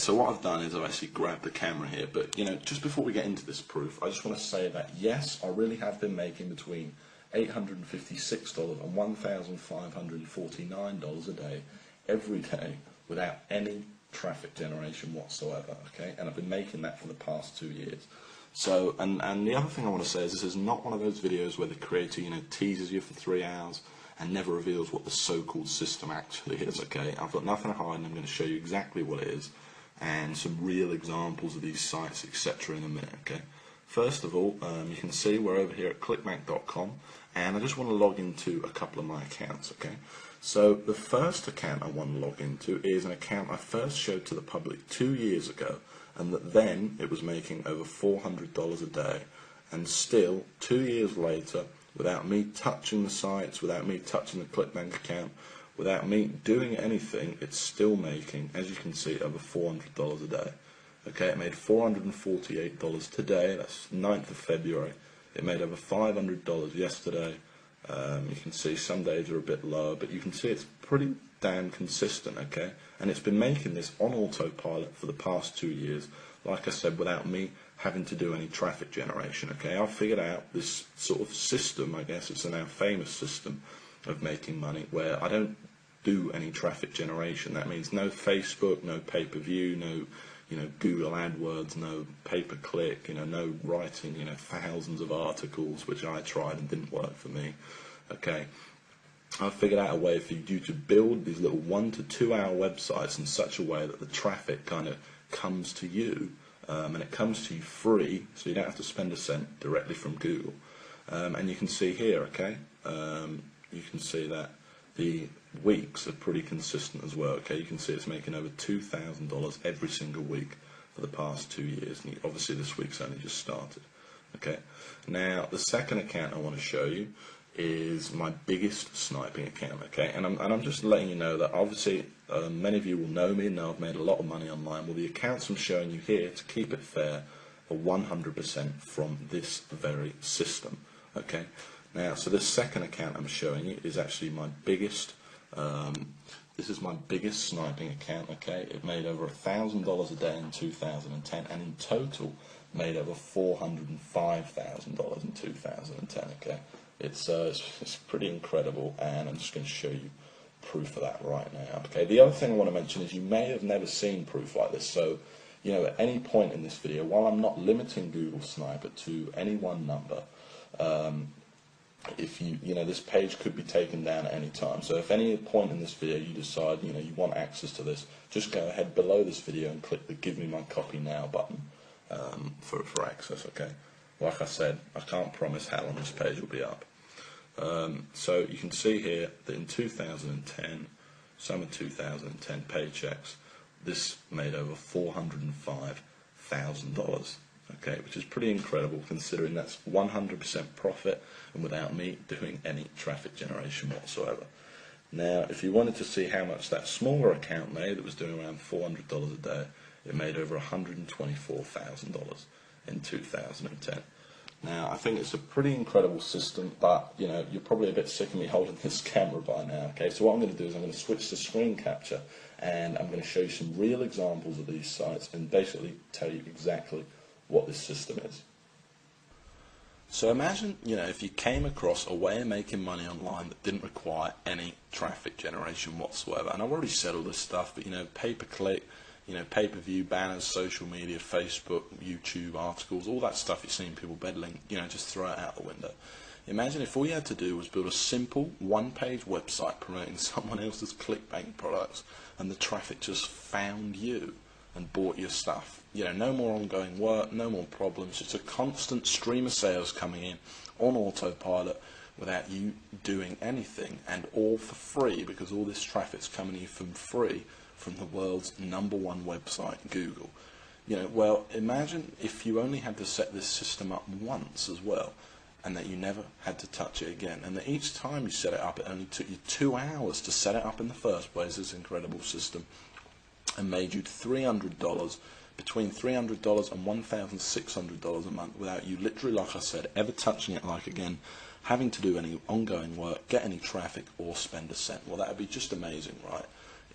so what I've done is I've actually grabbed the camera here, but just before we get into this proof, I just want to say that yes, I really have been making between $856 and $1,549 a day, every day, without any traffic generation whatsoever, okay? And I've been making that for the past 2 years. So, and the other thing I want to say is this is not one of those videos where the creator, teases you for 3 hours and never reveals what the so-called system actually is, okay? I've got nothing to hide, and I'm going to show you exactly what it is and some real examples of these sites, etc. in a minute, okay? First of all, you can see we're over here at clickbank.com, and I just want to log into a couple of my accounts, okay? So the first account I want to log into is an account I first showed to the public 2 years ago, and that then it was making over $400 a day, and still 2 years later, without me touching the sites, without me touching the ClickBank account, without me doing anything, it's still making, as you can see, over $400 a day. Okay, it made $448 today, that's 9th of February. It made over $500 yesterday. You can see some days are a bit lower, but you can see it's pretty damn consistent, okay? And it's been making this on autopilot for the past 2 years, like I said, without me having to do any traffic generation, okay? I've figured out this sort of system, I guess it's a now famous system of making money, where I don't do any traffic generation. That means no Facebook, no pay-per-view, no Google AdWords, no pay-per-click, no writing, thousands of articles, which I tried and didn't work for me, okay? I've figured out a way for you to build these little 1 to 2 hour websites in such a way that the traffic kind of comes to you, and it comes to you free, so you don't have to spend a cent directly from Google. And you can see here, okay, you can see that the weeks are pretty consistent as well, okay? You can see it's making over $2,000 every single week for the past 2 years, and obviously this week's only just started, okay? Now, the second account I want to show you is my biggest sniping account, okay? And I'm just letting you know that obviously many of you will know me and know I've made a lot of money online. Well, the accounts I'm showing you here, to keep it fair, are 100% from this very system, okay? Now, so this second account I'm showing you is actually my biggest, this is my biggest sniping account, okay? It made over $1,000 a day in 2010, and in total made over $405,000 in 2010, okay? It's pretty incredible, and I'm just going to show you proof of that right now. Okay. The other thing I want to mention is you may have never seen proof like this. So, at any point in this video, while I'm not limiting Google Sniper to any one number, if this page could be taken down at any time. So if any point in this video you decide you want access to this, just go ahead below this video and click the "Give me my copy now" button for access. Okay. Like I said, I can't promise how long this page will be up. So you can see here that in 2010, summer 2010 paychecks, this made over $405,000, okay, which is pretty incredible considering that's 100% profit and without me doing any traffic generation whatsoever. Now, if you wanted to see how much that smaller account made, that was doing around $400 a day, it made over $124,000 in 2010. Now, I think it's a pretty incredible system, but you're probably a bit sick of me holding this camera by now, okay? So what I'm going to do is I'm going to switch to screen capture, and I'm going to show you some real examples of these sites and basically tell you exactly what this system is. So imagine, if you came across a way of making money online that didn't require any traffic generation whatsoever. And I've already said all this stuff, but pay-per-click, pay-per-view, banners, social media, Facebook, YouTube, articles, all that stuff you've seen people peddling, just throw it out the window. Imagine if all you had to do was build a simple one-page website promoting someone else's ClickBank products, and the traffic just found you and bought your stuff. No more ongoing work, no more problems, just a constant stream of sales coming in on autopilot without you doing anything, and all for free, because all this traffic's coming to you from free from the world's #1 website, Google. Well, imagine if you only had to set this system up once as well, and that you never had to touch it again, and that each time you set it up, it only took you 2 hours to set it up in the first place, this incredible system, and made you $300, between $300 and $1,600 a month, without you literally, like I said, ever touching it, like again, having to do any ongoing work, get any traffic, or spend a cent. Well, that would be just amazing, right?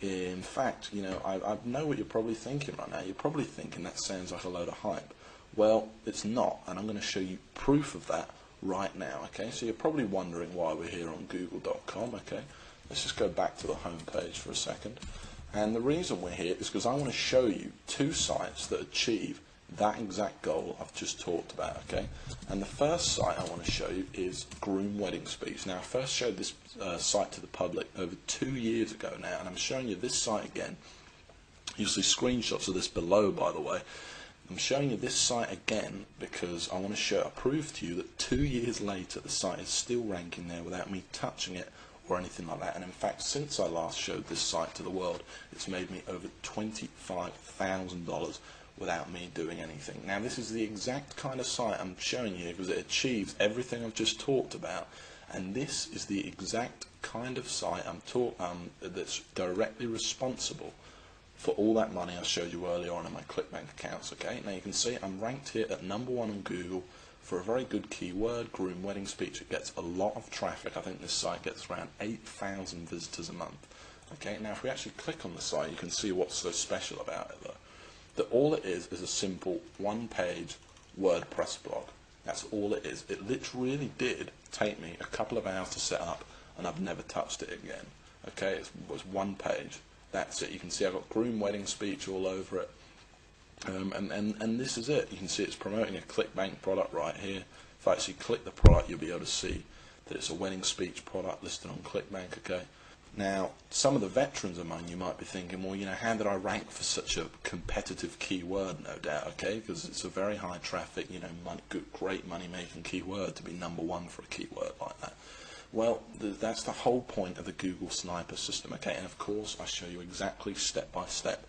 In fact, you know, I know what you're probably thinking right now. You're probably thinking that sounds like a load of hype. Well, it's not, and I'm going to show you proof of that right now, okay? So you're probably wondering why we're here on Google.com, okay? Let's just go back to the home page for a second. And the reason we're here is because I want to show you two sites that achieve that exact goal I've just talked about, okay? And the first site I want to show you is Groom Wedding Speech. Now, I first showed this site to the public over 2 years ago now, and I'm showing you this site again. You'll see screenshots of this below, by the way. I'm showing you this site again because I want to prove to you that 2 years later the site is still ranking there without me touching it or anything like that. And in fact, since I last showed this site to the world, it's made me over $25,000 without me doing anything. Now, this is the exact kind of site I'm showing you because it achieves everything I've just talked about, and this is the exact kind of site that's directly responsible for all that money I showed you earlier on in my ClickBank accounts, okay? Now you can see I'm ranked here at #1 on Google for a very good keyword, Groom Wedding Speech. It gets a lot of traffic. I think this site gets around 8,000 visitors a month. Okay, now if we actually click on the site, you can see what's so special about it though. That all it is a simple one-page WordPress blog. That's all it is. It literally did take me a couple of hours to set up, and I've never touched it again. Okay, it was one page. That's it. You can see I've got Groom Wedding Speech all over it. And this is it. You can see it's promoting a ClickBank product right here. If I actually click the product, you'll be able to see that it's a wedding speech product listed on ClickBank, okay? Now, some of the veterans among you might be thinking, well, you know, how did I rank for such a competitive keyword, no doubt, okay? Because it's a very high traffic, you know, great money-making keyword to be #1 for a keyword like that. Well, that's the whole point of the Google Sniper system, okay? And of course, I show you exactly step by step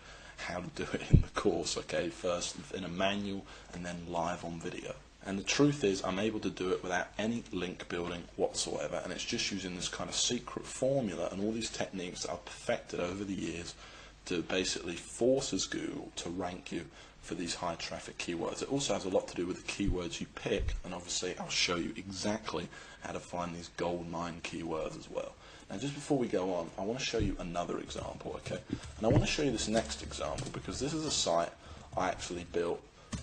how to do it in the course, okay? First in a manual and then live on video. And the truth is, I'm able to do it without any link building whatsoever, and it's just using this kind of secret formula and all these techniques that I've perfected over the years to basically forces Google to rank you for these high traffic keywords. It also has a lot to do with the keywords you pick, and obviously I'll show you exactly how to find these gold mine keywords as well. Now, just before we go on, I want to show you another example, okay? And I want to show you this next example because this is a site I actually built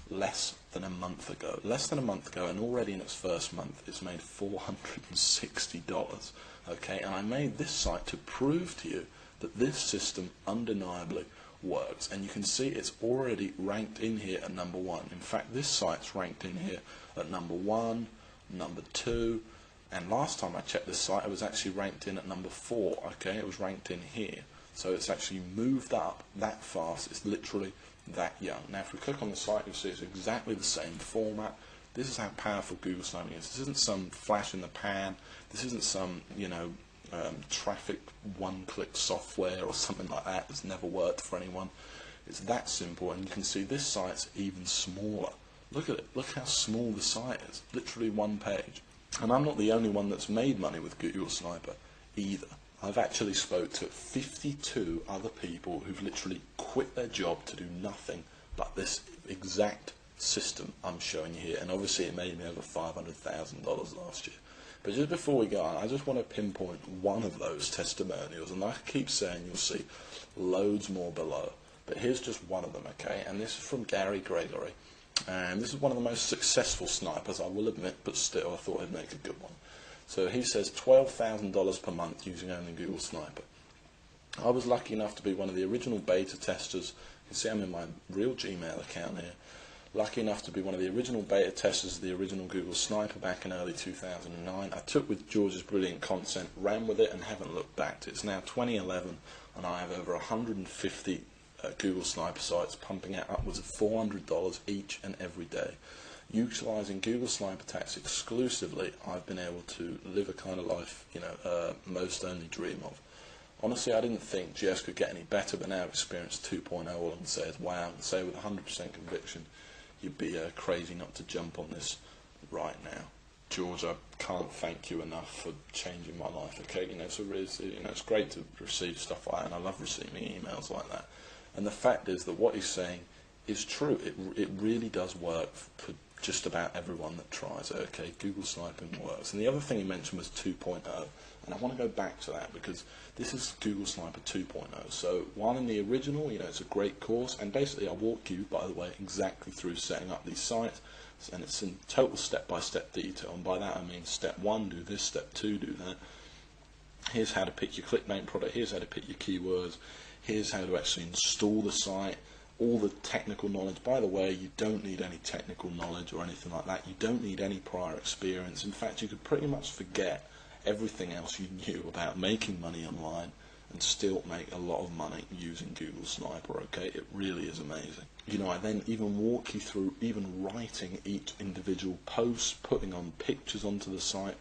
less than a month ago, and already in its first month it's made $460, okay? And I made this site to prove to you that this system undeniably works, and you can see it's already ranked in here at #1. In fact, this site's ranked in here at #1, #2, and last time I checked this site it was actually ranked in at #4, okay? It was ranked in here, so it's actually moved up that fast. It's literally that young. Now if we click on the site, you'll see it's exactly the same format. This is how powerful Google Sniping is. This isn't some flash in the pan. This isn't some, you know, traffic one-click software or something like that that's never worked for anyone. It's that simple, and you can see this site's even smaller. Look at it. Look how small the site is. Literally one page. And I'm not the only one that's made money with Google Sniper either. I've actually spoke to 52 other people who've literally quit their job to do nothing but this exact system I'm showing you here, and obviously it made me over $500,000 last year. But just before we go on, I just want to pinpoint one of those testimonials, and like I keep saying, you'll see loads more below, but here's just one of them, okay? And this is from Gary Gregory, and this is one of the most successful snipers, I will admit, but still I thought I'd make a good one. So he says $12,000 per month using only Google Sniper. I was lucky enough to be one of the original beta testers. You can see I'm in my real Gmail account here. Lucky enough to be one of the original beta testers of the original Google Sniper back in early 2009. I took with George's brilliant content, ran with it, and haven't looked back. It's now 2011, and I have over 150 Google Sniper sites pumping out upwards of $400 each and every day. Utilising Google Sniper attacks exclusively, I've been able to live a kind of life, you know, most only dream of. Honestly, I didn't think GS could get any better, but now I've experienced 2.0, all I can say is wow, and say with 100% conviction, you'd be crazy not to jump on this right now. George, I can't thank you enough for changing my life, okay? You know, it's great to receive stuff like that, and I love receiving emails like that. And the fact is that what he's saying it's true. It really does work for just about everyone that tries it. Okay, Google sniping works. And the other thing you mentioned was 2.0, and I want to go back to that because this is Google Sniper 2.0. So while in the original, it's a great course, and basically I walk you, by the way, exactly through setting up these sites, and it's in total step-by-step detail. And by that I mean step 1, do this; step 2, do that. Here's how to pick your clickbait product. Here's how to pick your keywords. Here's how to actually install the site. All the technical knowledge. By the way, you don't need any technical knowledge or anything like that. You don't need any prior experience. In fact, you could pretty much forget everything else you knew about making money online and still make a lot of money using Google Sniper. Okay, it really is amazing. I then even walk you through even writing each individual post, putting on pictures onto the site,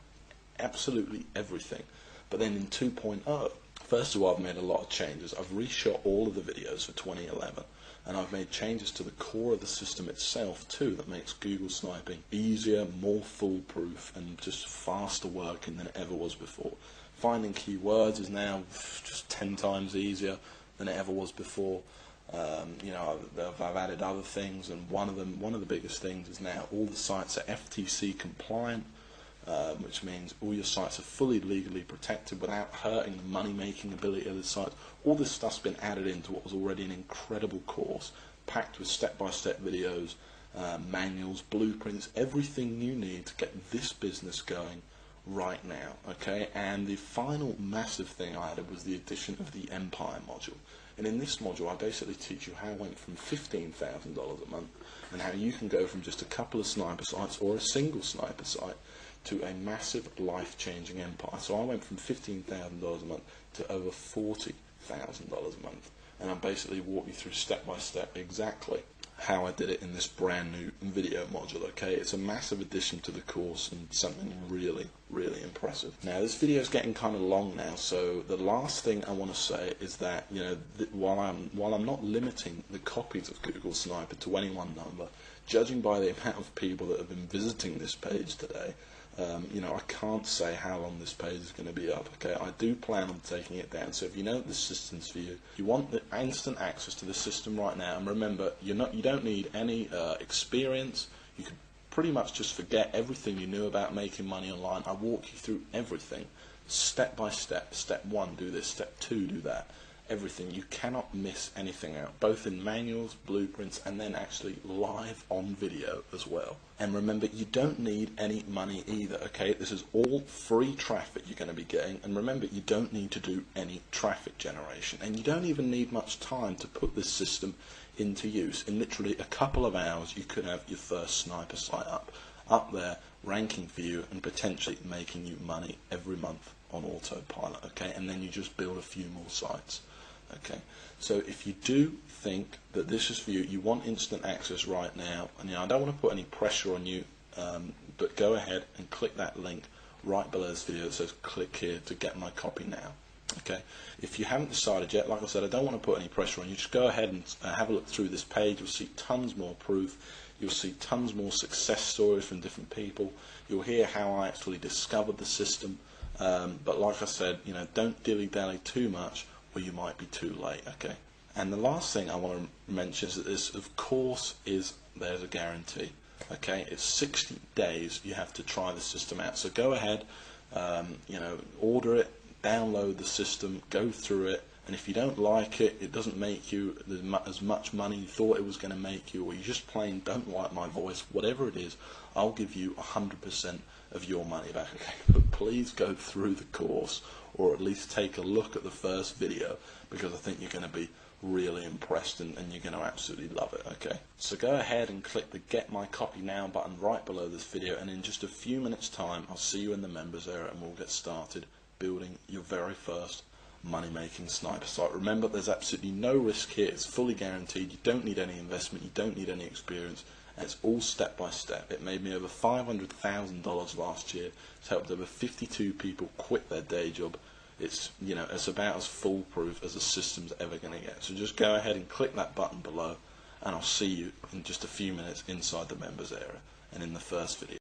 absolutely everything. But then in 2.0, first of all, I've made a lot of changes. I've reshot all of the videos for 2011. And I've made changes to the core of the system itself too that makes Google sniping easier, more foolproof, and just faster working than it ever was before. Finding keywords is now just 10 times easier than it ever was before. I've added other things, and one of the biggest things is now all the sites are FTC compliant, which means all your sites are fully legally protected without hurting the money-making ability of the site. All this stuff's been added into what was already an incredible course, packed with step-by-step videos, manuals, blueprints, everything you need to get this business going right now. Okay, and the final massive thing I added was the addition of the Empire module. And in this module, I basically teach you how I went from $15,000 a month and how you can go from just a couple of sniper sites or a single sniper site to a massive life-changing empire. So I went from $15,000 a month to over $40,000 a month, and I basically walk you through step by step exactly how I did it in this brand new video module. Okay, it's a massive addition to the course and something really, really impressive. Now this video is getting kind of long now, so the last thing I want to say is that while I'm not limiting the copies of Google Sniper to any one number, judging by the amount of people that have been visiting this page today, I can't say how long this page is going to be up. Okay, I do plan on taking it down. So if you know the system's for you, you want the instant access to the system right now. And remember, you don't need any experience. You could pretty much just forget everything you knew about making money online. I walk you through everything, step by step. Step 1, do this. Step 2, do that. Everything. You cannot miss anything out, both in manuals, blueprints, and then actually live on video as well. And remember, you don't need any money either. Okay, this is all free traffic you're going to be getting, and remember, you don't need to do any traffic generation, and you don't even need much time to put this system into use. In literally a couple of hours, you could have your first sniper site up there, ranking for you, and potentially making you money every month on autopilot. Okay, and then you just build a few more sites. Okay, so if you do think that this is for you, you want instant access right now, and I don't want to put any pressure on you, but go ahead and click that link right below this video that says click here to get my copy now. Okay, if you haven't decided yet, like I said, I don't want to put any pressure on you. Just go ahead and have a look through this page. You'll see tons more proof. You'll see tons more success stories from different people. You'll hear how I actually discovered the system. But like I said, don't dilly-dally too much, or you might be too late. Okay. And the last thing I want to mention is that this, of course, there's a guarantee. Okay, it's 60 days you have to try the system out. So go ahead, order it, download the system, go through it, and if you don't like it, it doesn't make you as much money you thought it was going to make you, or you just plain don't like my voice, whatever it is, I'll give you 100% of your money back. Okay, but please go through the course, or at least take a look at the first video, because I think you're going to be really impressed and you're going to absolutely love it. Okay, so go ahead and click the Get My Copy Now button right below this video, and in just a few minutes time I'll see you in the members area and we'll get started building your very first money-making sniper site. Remember, there's absolutely no risk here. It's fully guaranteed. You don't need any investment, you don't need any experience, and it's all step by step. It made me over $500,000 last year. It's helped over 52 people quit their day job. It's it's about as foolproof as the system's ever going to get. So just go ahead and click that button below, and I'll see you in just a few minutes inside the members area and in the first video.